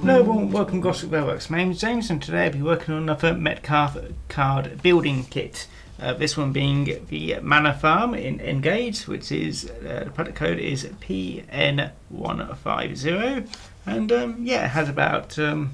Hello everyone, welcome to Gosport Railworks. My name is James and today I'll be working on another Metcalfe card building kit. This one being the Manor Farm in Engage, which is, the product code is PN150, and yeah, it has about, I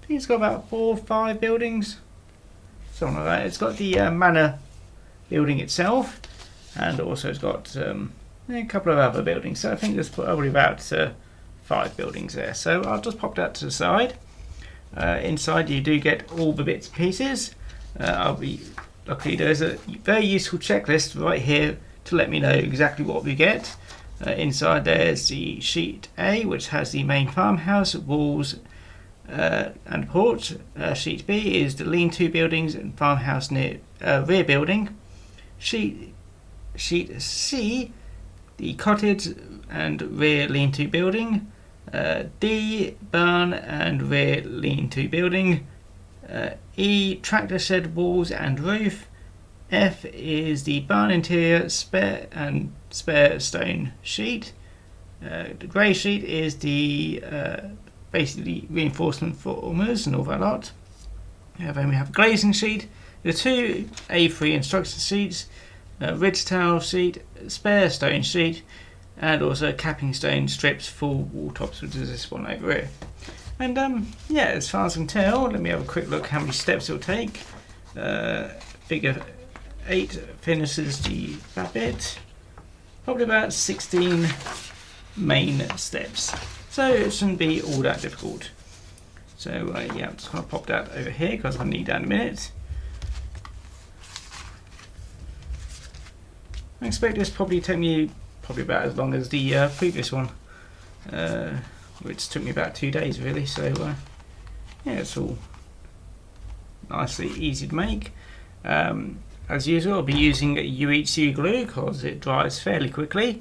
think it's got about 4 or 5 buildings, something like that. It's got the manor building itself, and also it's got a couple of other buildings, so I think there's probably about 5 buildings there. So I'll just pop that to the side. Inside you do get all the bits and pieces. Luckily there's a very useful checklist right here to let me know exactly what we get. Inside there's the sheet A, which has the main farmhouse, walls and porch. Sheet B is the lean-to buildings and farmhouse near rear building. Sheet C, the cottage and rear lean-to building. D, barn and rear lean-to building. E, tractor shed walls and roof. F is the barn interior spare stone sheet. The grey sheet is the basically reinforcement formers and all that lot. Then we have a glazing sheet, the 2 A3 instruction sheets, ridge tile sheet, spare stone sheet, and also capping stone strips for wall tops, which is this one over here. And yeah, as far as I can tell, let me have a quick look how many steps it'll take. Figure 8 finishes that bit. Probably about 16 main steps. So it shouldn't be all that difficult. So yeah, I'm just going to pop that over here because I'll need that in a minute. I expect this probably take me about as long as the previous one, which took me about 2 days really. So yeah, it's all nicely easy to make. As usual, I'll be using UHC glue because it dries fairly quickly,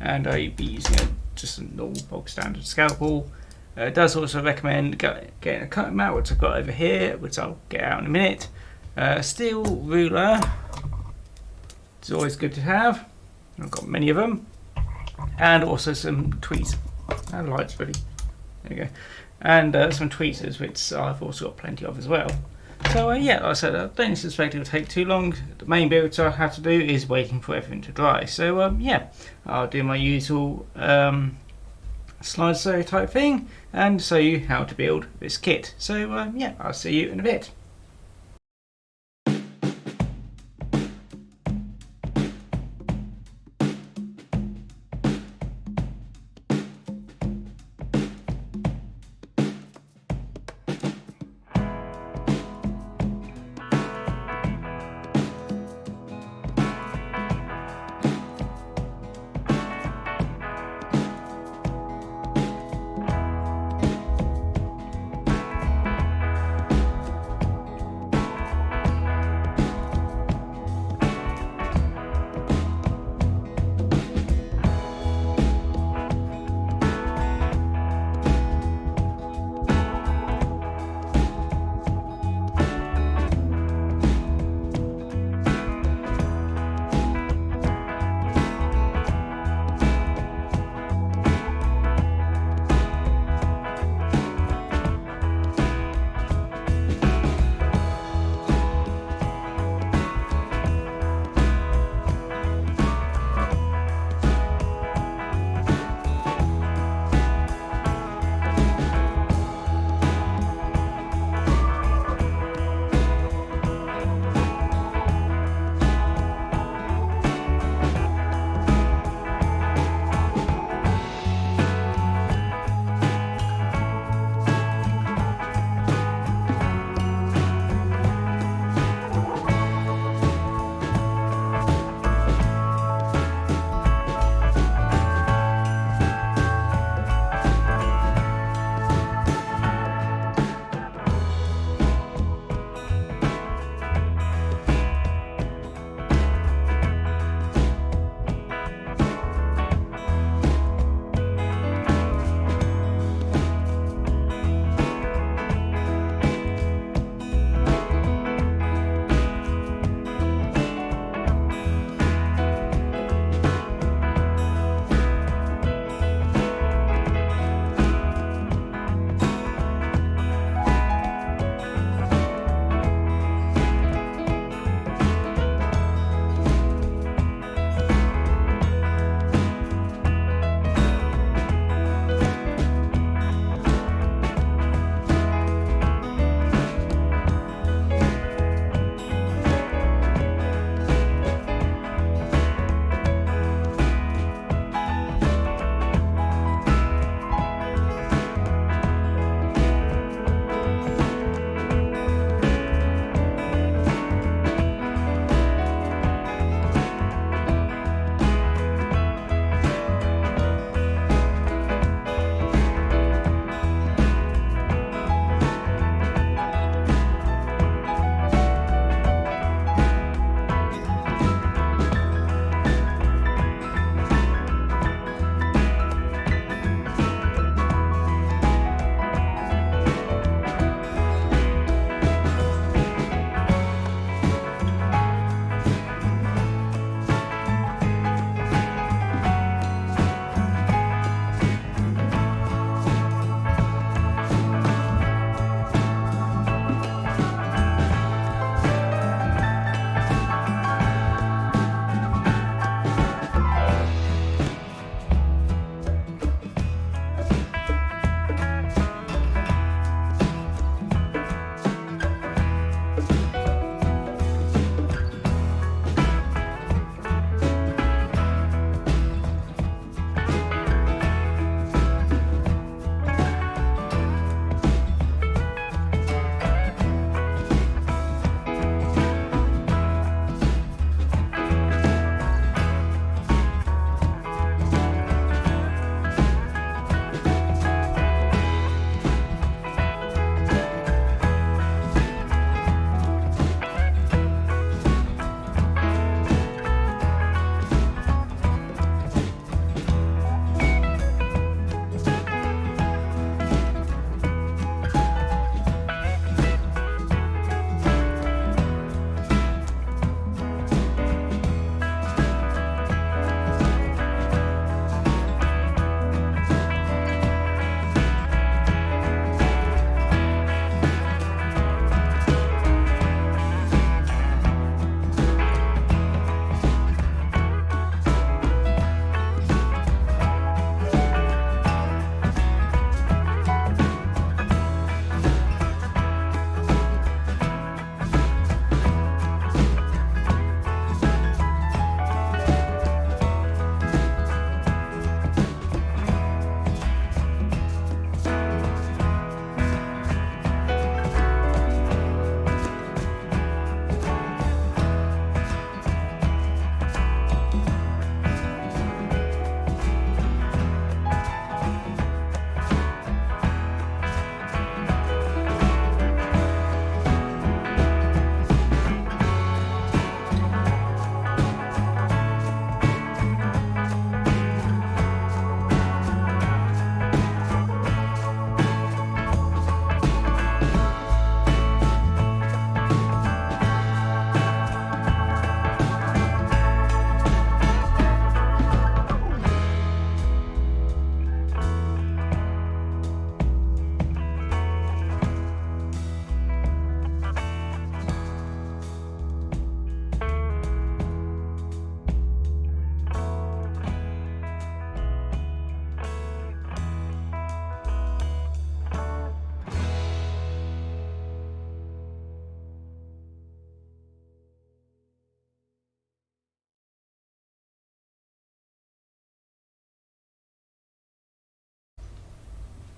and I'll be using just a normal bog standard scalpel. It does also recommend getting a cutting mat, which I've got over here, which I'll get out in a minute. Steel ruler, it's always good to have. I've got many of them, and also some tweezers. And lights ready. There you go. And some tweezers, which I've also got plenty of as well. So yeah, like I said, I don't suspect it will take too long. The main bit I have to do is waiting for everything to dry. So yeah, I'll do my usual slideshow type thing and show you how to build this kit. So yeah, I'll see you in a bit.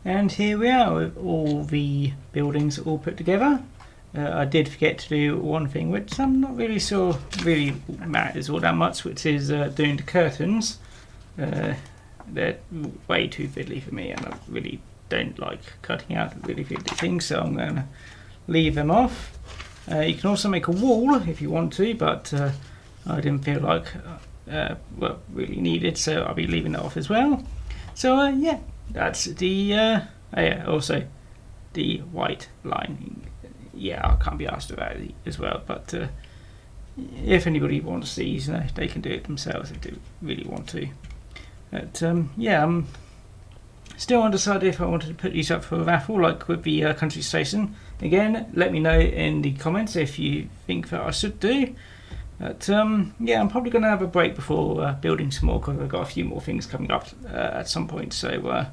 And here we are with all the buildings all put together. I did forget to do one thing which I'm not really sure really matters all that much, which is doing the curtains. They're way too fiddly for me, and I really don't like cutting out really fiddly things, so I'm going to leave them off. You can also make a wall if you want to, but I didn't feel like well, really needed, so I'll be leaving that off as well. So yeah, that's the also the white line. Yeah, I can't be asked about it as well, but if anybody wants these, they can do it themselves if they really want to. But yeah, I'm still undecided if I wanted to put these up for a raffle, like with the country station. Again, let me know in the comments if you think that I should do. But yeah, I'm probably going to have a break before building some more, because I've got a few more things coming up at some point. So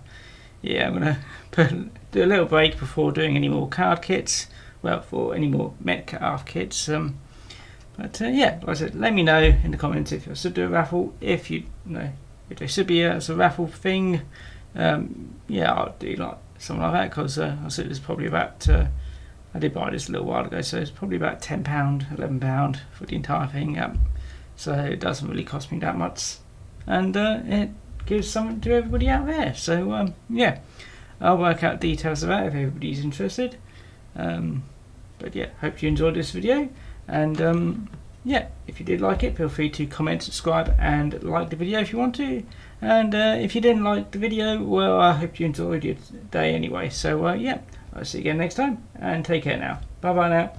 yeah, I'm going to do a little break before doing any more card kits. Well, for any more Metcalfe kits. But yeah, like I said, let me know in the comments if I should do a raffle. If you know if there should be a raffle thing, yeah, I'll do like something like that, because I said it's probably about. I did buy this a little while ago, so it's probably about £10, £11 for the entire thing. So it doesn't really cost me that much, and it gives something to everybody out there. So yeah, I'll work out details of that if everybody's interested. But yeah, hope you enjoyed this video, and yeah, if you did like it, feel free to comment, subscribe and like the video if you want to, and if you didn't like the video, well, I hope you enjoyed your day anyway. So yeah, I'll see you again next time, and take care now. Bye bye now.